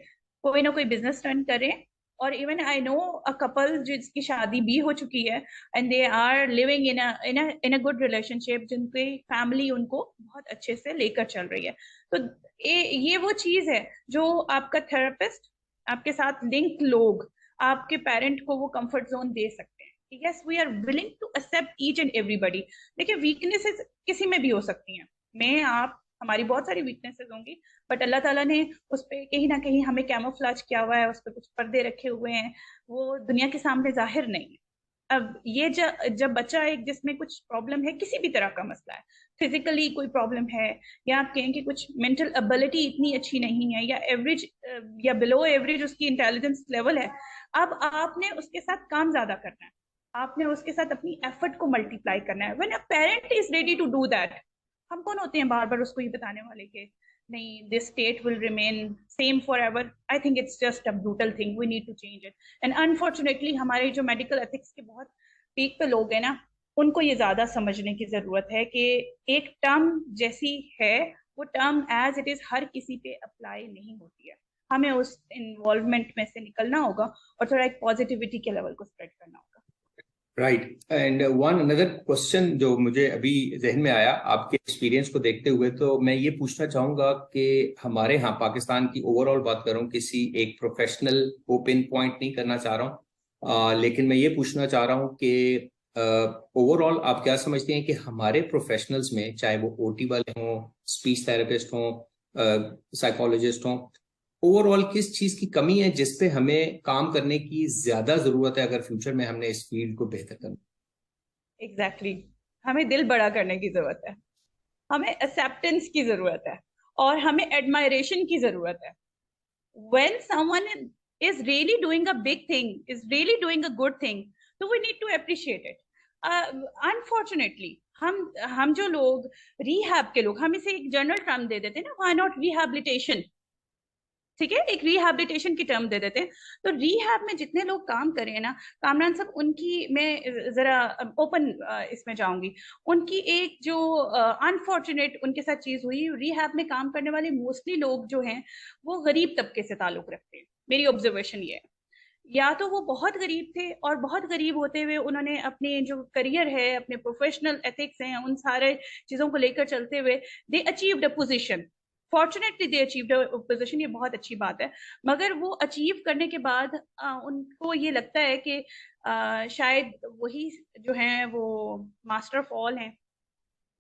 कोई ना कोई बिजनेस रन करें। और even I know a couple जिसकी शादी भी हो चुकी है and they are living in a good relationship, जिनकी फैमिली उनको बहुत अच्छे से लेकर चल रही है। तो ये वो चीज है जो आपका थेरेपिस्ट, आपके साथ लिंक लोग आपके पेरेंट को वो कंफर्ट जोन दे सकते हैं। Yes, we are willing to accept each and everybody. देखिए, वीकनेसेस किसी में भी हो सकती हैं, मैं आप हमारी बहुत सारी वीकनेसेस होंगी, बट अल्लाह ताला ने उस पर कहीं ना कहीं हमें कैमोफ्लेज किया हुआ है, उस पर कुछ पर्दे रखे हुए हैं, वो दुनिया के सामने जाहिर नहीं है। अब ये जब बच्चा एक जिसमें कुछ प्रॉब्लम है, किसी भी तरह का मसला है, फिजिकली कोई प्रॉब्लम है या आप कहें कि कुछ मेंटल एबिलिटी इतनी अच्छी नहीं है या एवरेज या बिलो एवरेज उसकी इंटेलिजेंस लेवल है, अब आपने उसके साथ काम ज्यादा करना है, आपने उसके साथ अपनी एफर्ट को मल्टीप्लाई करना है। When a parent is ready to do that, हम कौन होते हैं बार बार उसको ये बताने वाले के नहीं this state will remain same for ever. I think it's just a brutal thing, we need to change it. And unfortunately हमारे जो मेडिकल एथिक्स के बहुत पीक पे लोग हैं ना, उनको ये ज्यादा समझने की जरूरत है कि एक टर्म जैसी है वो टर्म एज इट इज हर किसी पे अप्लाई नहीं होती है। हमें उस इन्वॉल्वमेंट में से निकलना होगा और थोड़ा एक पॉजिटिविटी के लेवल को स्प्रेड करना होगा। Right, and one another question जो मुझे अभी जहन में आया आपके एक्सपीरियंस को देखते हुए, तो मैं ये पूछना चाहूंगा कि हमारे यहाँ पाकिस्तान की ओवरऑल बात करूं, किसी एक प्रोफेशनल को पिन पॉइंट नहीं करना चाह रहा हूँ, लेकिन मैं ये पूछना चाह रहा हूँ कि ओवरऑल आप क्या समझते हैं कि हमारे प्रोफेशनल्स में, चाहे वो ओटी वाले हों, स्पीच थेरेपिस्ट हों, साइकोलॉजिस्ट हों, ओवरऑल किस चीज की कमी है जिस पे हमें काम करने की ज्यादा जरूरत है अगर फ्यूचर में हमने इस फील्ड को बेहतर करना? एग्जैक्टली हमें दिल बड़ा करने की जरूरत है, हमें एक्सेप्टेंस की जरूरत है और हमें एडमायरेशन की जरूरत है। when someone is really doing a big thing, is really doing a good thing, so we need to appreciate it. Unfortunately हम जो लोग रिहैब के लोग, हम इसे एक जनरल टर्म दे देते हैं ना, व्हाई नॉट रिहैबिलिटेशन, ठीक है, एक रिहैबिलिटेशन की टर्म दे देते हैं। तो रिहैब में जितने लोग काम कर रहे हैं ना कामरान साहब, उनकी मैं जरा ओपन इसमें जाऊंगी, उनकी एक जो अनफॉर्चुनेट उनके साथ चीज हुई, रिहैब में काम करने वाले मोस्टली लोग जो हैं वो गरीब तबके से ताल्लुक रखते हैं। मेरी ऑब्जर्वेशन ये है, या तो वो बहुत गरीब थे और बहुत गरीब होते हुए उन्होंने अपने जो करियर है, अपने प्रोफेशनल एथिक्स हैं, उन सारे चीजों को लेकर चलते हुए they achieved a position, fortunately they achieved a position, ये बहुत अच्छी बात है। मगर वो अचीव करने के बाद उनको ये लगता है कि शायद वही जो है वो मास्टर ऑफ ऑल हैं,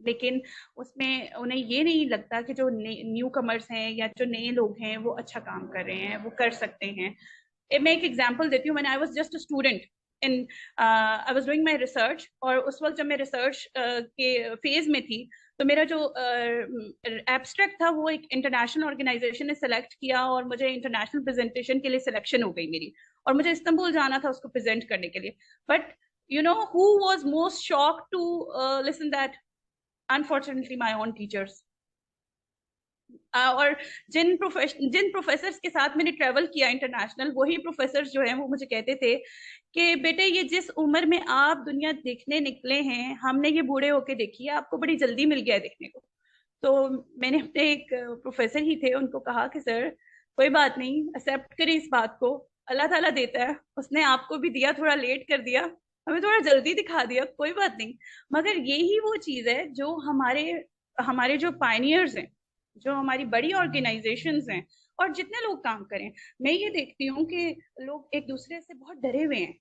लेकिन उसमें उन्हें ये नहीं लगता कि जो न्यू कमर्स हैं या जो नए लोग हैं वो अच्छा काम कर रहे हैं, वो कर सकते हैं। मैं एक एग्जांपल देती हूँ। When I was just a student in I was doing my research, और उस वक्त जब मैं रिसर्च के फेज में थी, तो मेरा जो एब्स्ट्रैक्ट था वो एक इंटरनेशनल ऑर्गेनाइजेशन ने सेलेक्ट किया और मुझे इंटरनेशनल प्रेजेंटेशन के लिए सिलेक्शन हो गई मेरी, और मुझे इस्तांबुल जाना था उसको प्रेजेंट करने के लिए। But you know who was most shocked to listen that? Unfortunately my own teachers. और जिन प्रोफेसर्स के साथ मैंने ट्रेवल किया इंटरनेशनल, वही प्रोफेसर्स जो हैं वो मुझे कहते थे कि बेटे ये जिस उम्र में आप दुनिया देखने निकले हैं, हमने ये बूढ़े होके देखी है, आपको बड़ी जल्दी मिल गया है देखने को। तो मैंने अपने एक प्रोफेसर ही थे, उनको कहा कि सर कोई बात नहीं, एक्सेप्ट करें इस बात को, अल्लाह ताला देता है, उसने आपको भी दिया, थोड़ा लेट कर दिया, हमें थोड़ा जल्दी दिखा दिया, कोई बात नहीं। मगर यही वो चीज है जो हमारे हमारे जो पायनियर्स हैं, जो हमारी बड़ी ऑर्गेनाइजेशंस हैं, और जितने लोग काम करें, मैं ये देखती हूँ कि लोग एक दूसरे से बहुत डरे हुए हैं।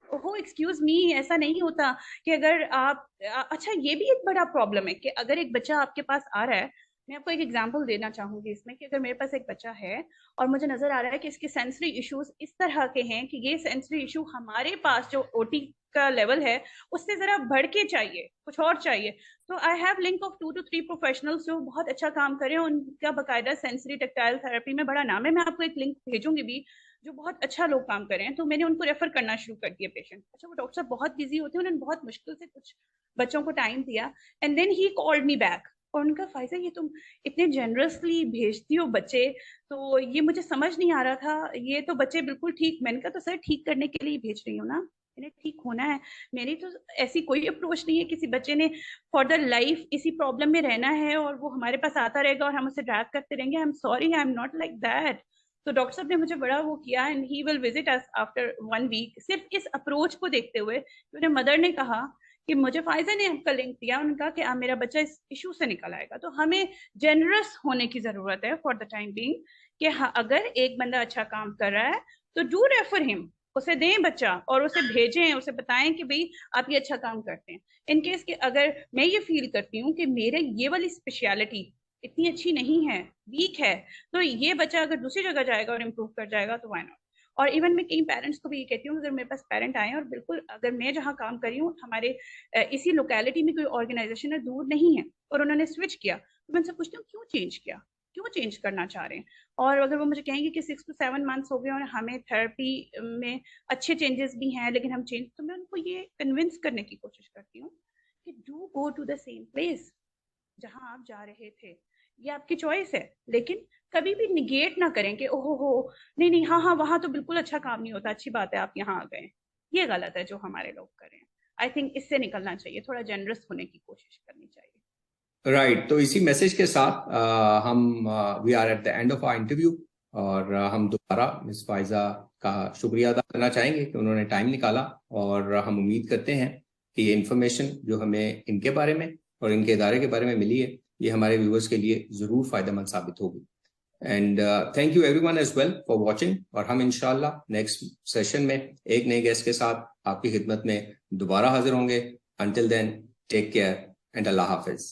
ओहो एक्सक्यूज मी, ऐसा नहीं होता कि अगर आप अच्छा, ये भी एक बड़ा प्रॉब्लम है कि अगर एक बच्चा आपके पास आ रहा है, मैं आपको एक एग्जांपल देना चाहूंगी इसमें, कि अगर मेरे पास एक बच्चा है और मुझे नजर आ रहा है कि इसके सेंसरी इश्यूज इस तरह के हैं कि ये सेंसरी इशू हमारे पास जो ओटी का लेवल है उससे जरा बढ़ के चाहिए, कुछ और चाहिए, तो I have link of 2 to 3 professionals जो बहुत अच्छा काम करें, उनका बाकायदा सेंसरी टेक्टाइल थेरेपी में बड़ा नाम है, मैं आपको एक लिंक भेजूंगी भी, जो बहुत अच्छा लोग काम कर रहे हैं। तो मैंने उनको रेफर करना शुरू कर दिया पेशेंट। अच्छा, वो डॉक्टर साहब बहुत बिजी होते हैं, उन्होंने बहुत मुश्किल से कुछ बच्चों को टाइम दिया, and then he called me back और उनका, फायजा ये तुम इतने जेनरसली भेजती हो बच्चे, तो ये मुझे समझ नहीं आ रहा था, ये तो बच्चे बिल्कुल ठीक। मैंने कहा तो सर ठीक करने के लिए भेज रही हूँ ना, इन्हें ठीक होना है, मेरी तो ऐसी कोई अप्रोच नहीं है किसी बच्चे ने फॉर द लाइफ इसी प्रॉब्लम में रहना है और वो हमारे पास आता रहेगा और हम उसे ड्रैग करते रहेंगे। I am sorry, I am not like that. तो डॉक्टर साहब ने मुझे बड़ा वो किया, and he will visit us after 1 week, सिर्फ इस अप्रोच को देखते हुए। मेरे मदर ने कहा कि मुझे फायजा ने आपका लिंक दिया, उन्होंने कहा कि मेरा बच्चा इस इशू से निकल आएगा। तो हमें जेनरस होने की जरूरत है फॉर द टाइम बीइंग, कि हाँ, अगर एक बंदा अच्छा काम कर रहा है तो डू रेफर हिम, उसे दें बच्चा और उसे भेजें, उसे बताएं कि भाई आप ये अच्छा काम करते हैं। इन केस के अगर मैं ये फील करती हूँ कि मेरे ये वाली स्पेशलिटी इतनी अच्छी नहीं है, वीक है, तो ये बच्चा अगर दूसरी जगह जाएगा और इम्प्रूव कर जाएगा तो व्हाई नॉट। और इवन मैं कई पेरेंट्स को भी ये कहती हूँ, अगर मेरे पास पेरेंट आए और बिल्कुल, अगर मैं जहाँ काम कर रही हूँ हमारे इसी लोकेलिटी में कोई ऑर्गेनाइजेशन है, दूर नहीं है, और उन्होंने स्विच किया, तो मैं उनसे पूछती हूँ क्यों चेंज किया, क्यों चेंज करना चाह रहे हैं। और अगर वो मुझे कहेंगे कि 6 to 7 मंथ्स हो गए और हमें थेरेपी में अच्छे चेंजेस भी हैं लेकिन हम चेंज, तो मैं उनको ये कन्विंस करने की कोशिश करती हूँ कि do go to the same place जहां आप जा रहे थे, ये आपकी चॉइस है, लेकिन कभी भी निगेट ना करें कि ओहो हो, नहीं नहीं, हाँ हाँ, वहां तो बिल्कुल अच्छा काम नहीं होता, अच्छी बात है आप यहाँ आ गए। ये गलत है जो हमारे लोग कर रहे हैं। आई थिंक इससे निकलना चाहिए, थोड़ा जनरस होने की कोशिश करनी चाहिए। राइट तो इसी मैसेज के साथ हम we are at the end of our interview, और हम दोबारा मिस फायजा का शुक्रिया अदा करना चाहेंगे कि उन्होंने टाइम निकाला, और हम उम्मीद करते हैं कि ये इन्फॉर्मेशन जो हमें इनके बारे में और इनके इदारे के बारे में मिली है, ये हमारे व्यूअर्स के लिए ज़रूर फ़ायदेमंद साबित होगी। And thank you everyone as well for watching, और हम इंशाल्लाह नेक्स्ट सेशन में एक नए गेस्ट के साथ आपकी खिदमत में दोबारा हाजिर होंगे। Until then, take care and Allah Hafiz.